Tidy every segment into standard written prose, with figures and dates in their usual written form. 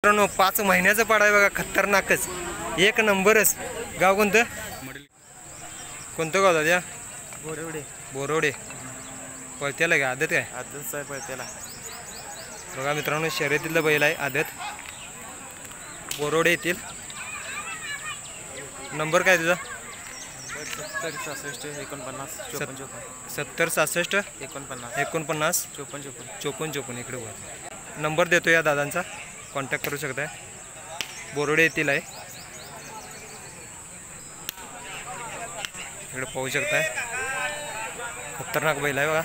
मित्रांनो 5 महिन्याचं पाडा आहे बघा, खतरनाकच एक नंबरच। गाव कोणतं? कोणतं गाव दादा? बोरवडे। बोरवडे पळत्याला का आदत काय? आदत आहे पळत्याला बघा मित्रांनो, शर्यतीतलं बैल आहे आदत, बोरवडे येतील। नंबर काय तुझा? 70 66 49 54 70 66 49 49 54 54 इकडे बघा नंबर देतो या दादांचा, कॉन्टॅक्ट करू शकताय। बोरवडे येतील आहे, इकडे पाहू शकताय खतरनाक बैल आहे बघा।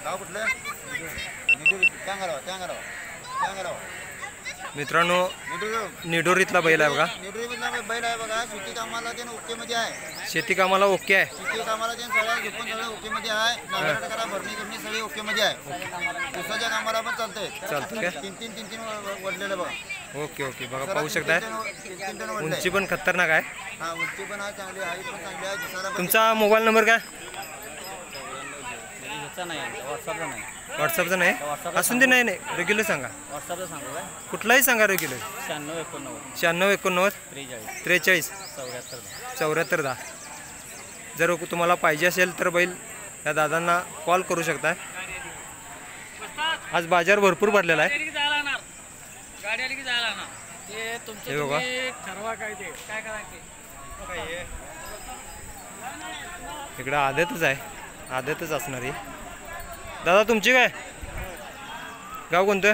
गाव कुठलं? मित्रांनो निडोरीतला बैल आहे बघा। बैल आहे बघा, शेती कामाला ते ओके मध्ये आहे। शेती कामाला ओके आहे, शेती कामाला ते सगळ्या झोपून सगळं ओके मध्ये आहे। नांगरट भरणी गिरणी सगळी ओके मध्ये आहे। ऊसाच्या कामाला पण चालतंय काय? तीन वडलेलं बघा। ओके ओके बघा पाहू शकताय, 3 टन उंची पण खतरनाक आहे। हा, उंची पण आहे चांगली, हाईट पण चांगली आहे, दिसायला पण। तुमचा मोबाईल नंबर काय? व्हॉट्सअपचा नाही, व्हॉट्सअपचा नाही असून ते, नाही रेग्युलर सांगा, व्हॉट्सअपचा सांगू काय? कुठलाही सांगा रेग्युलर। 96 96 89 43 74 10। जर तुम्हाला पाहिजे असेल तर बैल या दादांना कॉल करू शकता। आज बाजार भरपूर भरलेला आहे हे बघा। इकडं आदतच आहे, आदतच असणार आहे। दादा तुमची काय गाव कोणतं?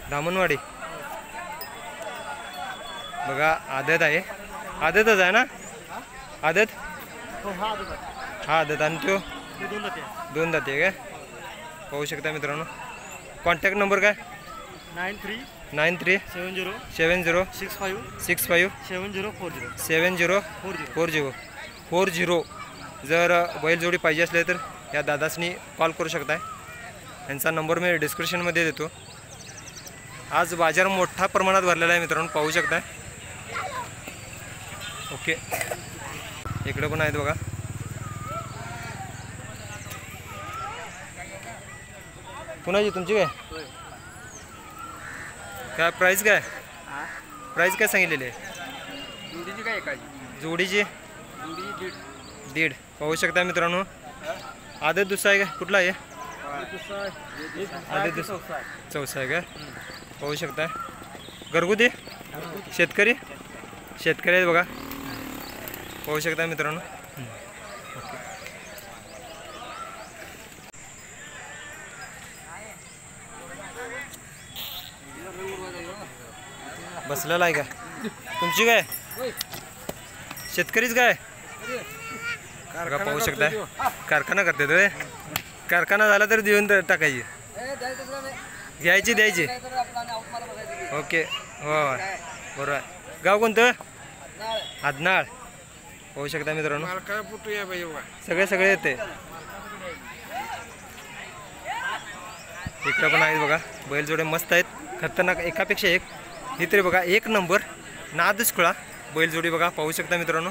धामणवाडी बघा, आदत आहे, आदतच आहे ना? आदत हा आदत, आणि तो 2 दाते आहे काय? पाहू शकता मित्रांनो। कॉन्टॅक्ट नंबर काय? 93 70 65 70 40। जर बैलजोडी पाहिजे असले तर या दादासनी कॉल करू शकताय, यांचा नंबर मी डिस्क्रिप्शनमध्ये देतो। आज बाजार मोठा प्रमाणात भरलेला आहे मित्रांनो, पाहू शकताय। ओके, इकडे पण आहेत बघा। कुणाची? तुमची काय? काय प्राईस काय? प्राईस काय सांगितलेली आहे? जोडीची 1.5। पाहू शकता मित्रांनो, आदत दुसरा आहे का? कुठला आहे? आदत चौसा आहे का? पाहू शकता, घरगुती शेतकरी आहेत बघा, पाहू शकता मित्रांनो। बसलेला आहे का? तुमची काय? शेतकरीच काय? बघा पाहू शकता, कारखाना करते तो, कारखाना झाला तर देऊन टाकायची, घ्यायची द्यायची। ओके, हो बरोबर आहे। गाव कोणतं? आदनाळ। पाहू शकता मित्रांनो, सगळे येते। इकडं पण आहेत बघा, बैलजोडे मस्त आहेत, खतरनाक, एकापेक्षा एक। ही तरी बघा एक नंबर नादच खुळा बैलजोडी बघा, पाहू शकता मित्रांनो।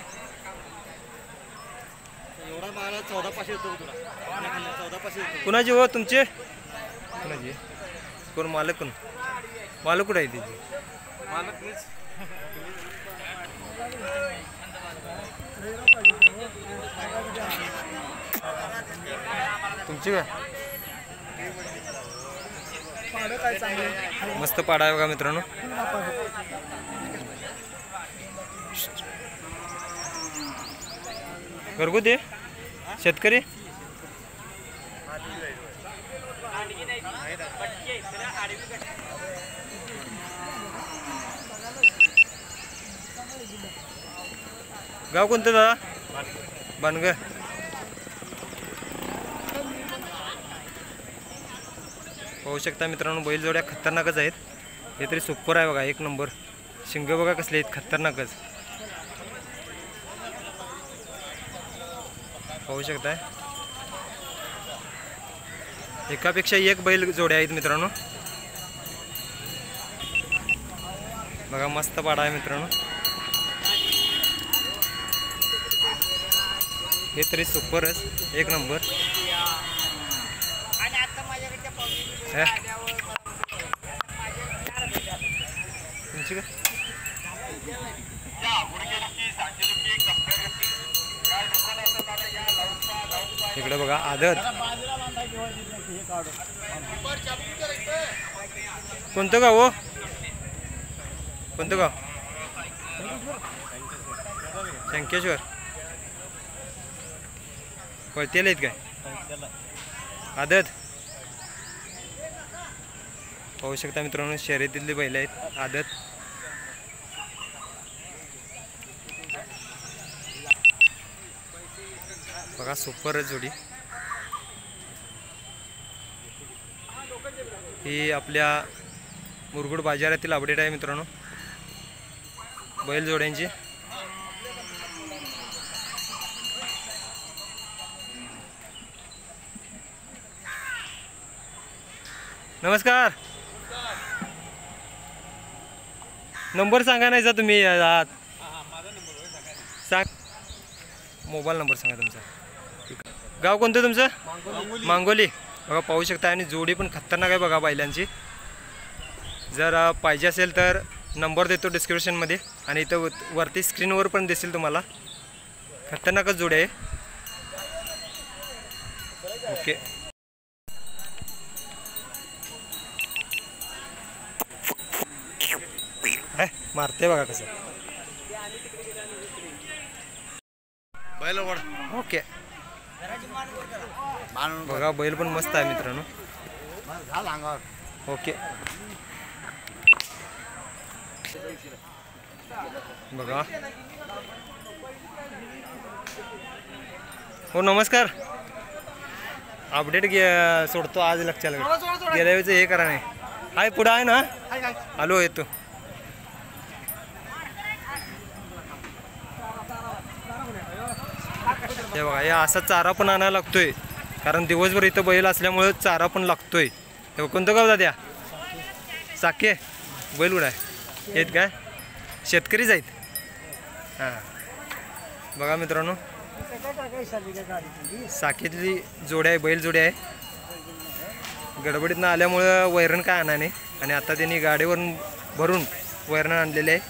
कुणाची हो तुमचे? कुणाची? कोण मालक? कोण मालक? कुठं आहे तिची? तुमची काय? मस्त पाडा आहे बघा मित्रांनो। घरगुती शेतकरी गाव कोणतं दादा? बानगर। पाहू शकता मित्रांनो, बैलजोड्या खतरनाकच आहेत। हे तरी सुपर आहे बघा, एक नंबर। शिंग बघा कसले आहेत, खतरनाकच। पाहू शकताय, एकापेक्षा एक बैल जोड्या आहेत मित्रांनो। बघा मस्त पाडा आहे मित्रांनो, हे तरी सुपरच, एक नंबर। यांची का इकडे बघा आदत कोणतं गाव हो कोणतं गाव शंकेश्वर कळतेला आहेत काय आदत पाहू शकता मित्रांनो शर्यतीतली बैल आहेत आदत बघा सुपर जोडी ही आपल्या मुरगुड बाजारातील अपडेट आहे मित्रांनो बैल जोड्यांची नमस्कार नंबर सांगा नाही तुम्ही आहात सांग मोबाईल नंबर सांगा तुमचा गाव कोणतं तुमचं मांगोली बघा पाहू शकता आणि जोडी पण खतरनाक आहे बघा बैलांची जर पाहिजे असेल तर नंबर देतो डिस्क्रिप्शनमध्ये आणि इथं वरती स्क्रीनवर पण दिसेल तुम्हाला खतरनाकच जोडी आहे ओके मारते बघा कसं बैल ओढ ओके बघा बैल पण मस्त आहे मित्रांनो ओके बघा हो नमस्कार अपडेट सोडतो आज लक्षाला गेल्या वेळेचं हे करा नाही हाय पुढं आहे ना आलो येतो हे बघा या असा चारा पण आणायला लागतोय कारण दिवसभर इथं बैल असल्यामुळे चारा पण लागतोय हे कोणतं गाव दाद्या साके बैल उडा आहेत काय शेतकरीच आहेत हां बघा मित्रांनो साकेतली जोडी आहे बैल जोडी आहे गडबडीतनं आल्यामुळं वैरण काय आणा नाही आणि आता त्यांनी गाडीवरून भरून वैरण आणलेले आहे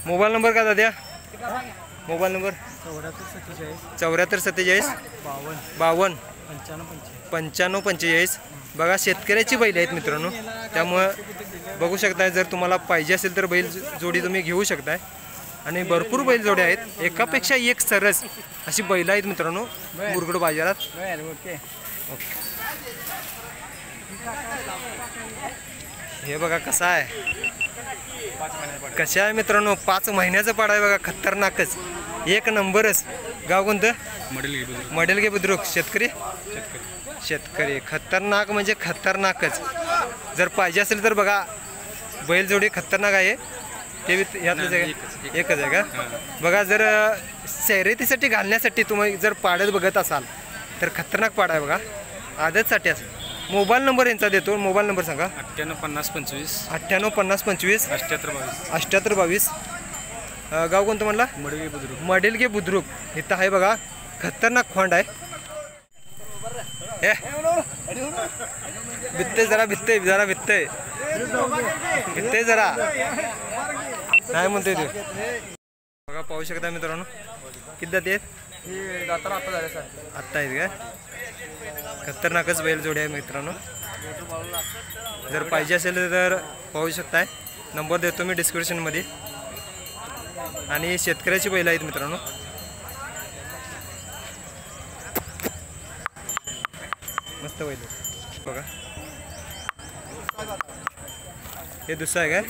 मोबाईल नंबर का दाद्या मोबाईल नंबर 74 52 95 45 बघा शेतकऱ्याची बैल आहेत मित्रांनो त्यामुळं बघू शकताय जर तुम्हाला पाहिजे असेल तर बैल जोडी तुम्ही घेऊ शकताय आणि भरपूर बैल जोडी आहेत एकापेक्षा एक सरस अशी बैल आहेत मित्रांनो मुरगुड बाजारात ओके हे बघा कसं आहे कशा आहे मित्रांनो 5 महिन्याचं पाडा आहे बघा खतरनाकच एक नंबरच गाव कोणतं मडेलगे बुद्रुक शेतकरी खतरनाक म्हणजे खतरनाकच जर पाहिजे असेल तर बघा बैल जोडी खतरनाक आहे ते ह्यातलं एकच आहे का बघा जर शर्यतीसाठी घालण्यासाठी तुम्ही जर पाड्यात बघत असाल तर खतरनाक पाडा आहे बघा आदतसाठी असेल मोबाईल नंबर यांचा देतो मोबाईल नंबर सांगा 98 50 25 78 22 गाव कोणतं म्हणला मडेलगे बुद्रुक इथं आहे बघा खतरनाक खोंड आहे भित्ते जरा भित्ते जरा नाही म्हणतोय ते बघा पाहू शकता मित्रांनो किती जाते आत्ता आहेत का खतरनाकच बैल जोडी आहे मित्रांनो जर पाहिजे असेल तर पाहू शकताय नंबर देतो मी डिस्क्रिप्शनमध्ये आणि शेतकऱ्याची बैल आहेत मित्रांनो मस्त बैल बघा हे दुसरं आहे काय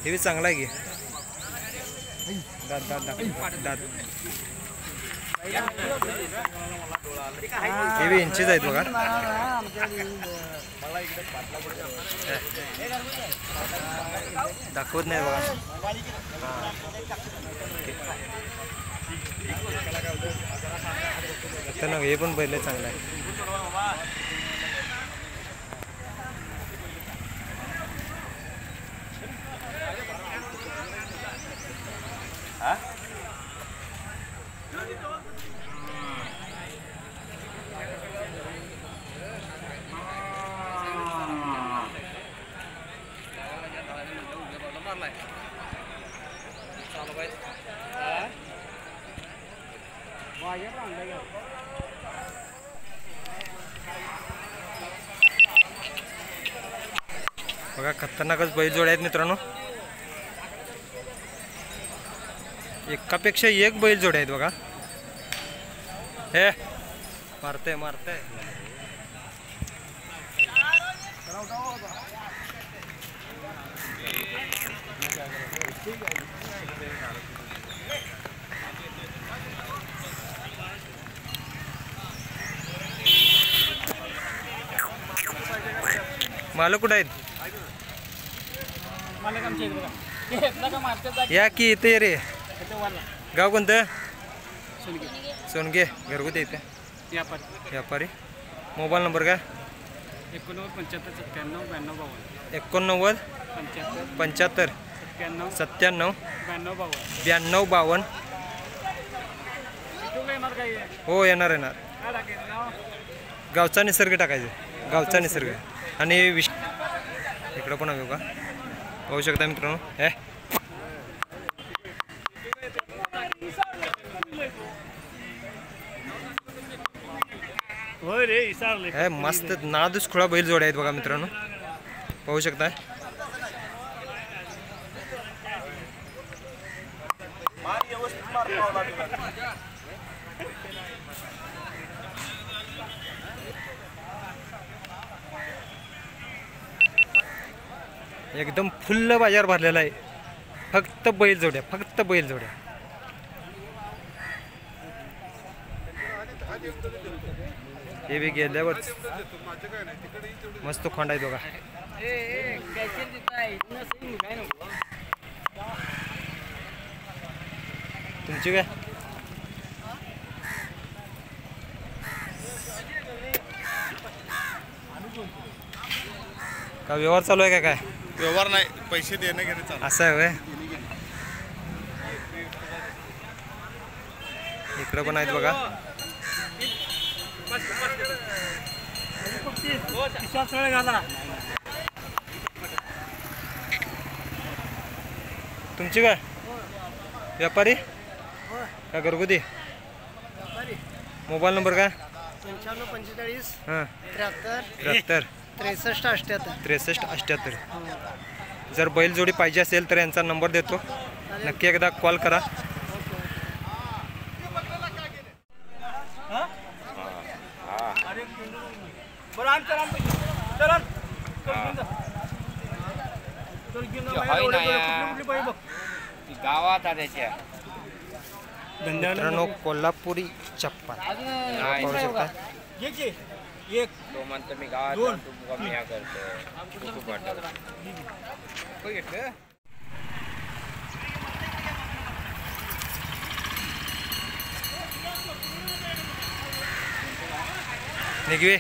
हे बी चांगला आहे की दात हे बी इंचीच आहेत बघा दाखवत नाही बघा तर हे पण पहिले चांगलं आहे बघा खतरनाकच बैलजोड्या आहेत मित्रांनो. एकापेक्षा एक बैलजोड्या आहेत बघा. हे मारतंय मारतंय. मालक कुठं आहेत? या की इथे रे. गाव कोणतं? सोनगे. घरगुती इथे व्यापारी. मोबाईल नंबर काय? 89 75 97 92 52. हो येणार येणार. गावचा निसर्ग टाकायचं. गावचा निसर्ग आणि इकडं पण हवं का पाहू शकता मित्रांनो. हे मस्त नादच खुळा बैल जोड्या आहेत बघा मित्रांनो. पाहू शकता. एकदम फुल्ल बाजार भरलेला आहे. फक्त बैल जोड्या. फक्त बैल जोड्या. हे बी गेल्यावर मस्त खोंड आहेत बघा. तुमची काय का व्यवहार चालू आहे का काय? व्यवहार नाही, पैसे देणं घेणं चालू. असं आहे व्हय. इकडं पण आहेत बघा. तुमची काय व्यापारी का घरगुती? मोबाईल नंबर काय? 95 45 हां 73 73 63 78. 63 जर बैलजोडी पाहिजे असेल तर यांचा नंबर देतो. नक्की एकदा कॉल करा. गावात त्याच्या मित्रांनो कोल्हापुरी चप्पल पाहू शकता. तो म्हणतो मी गावात तू कमी करतो. निघवे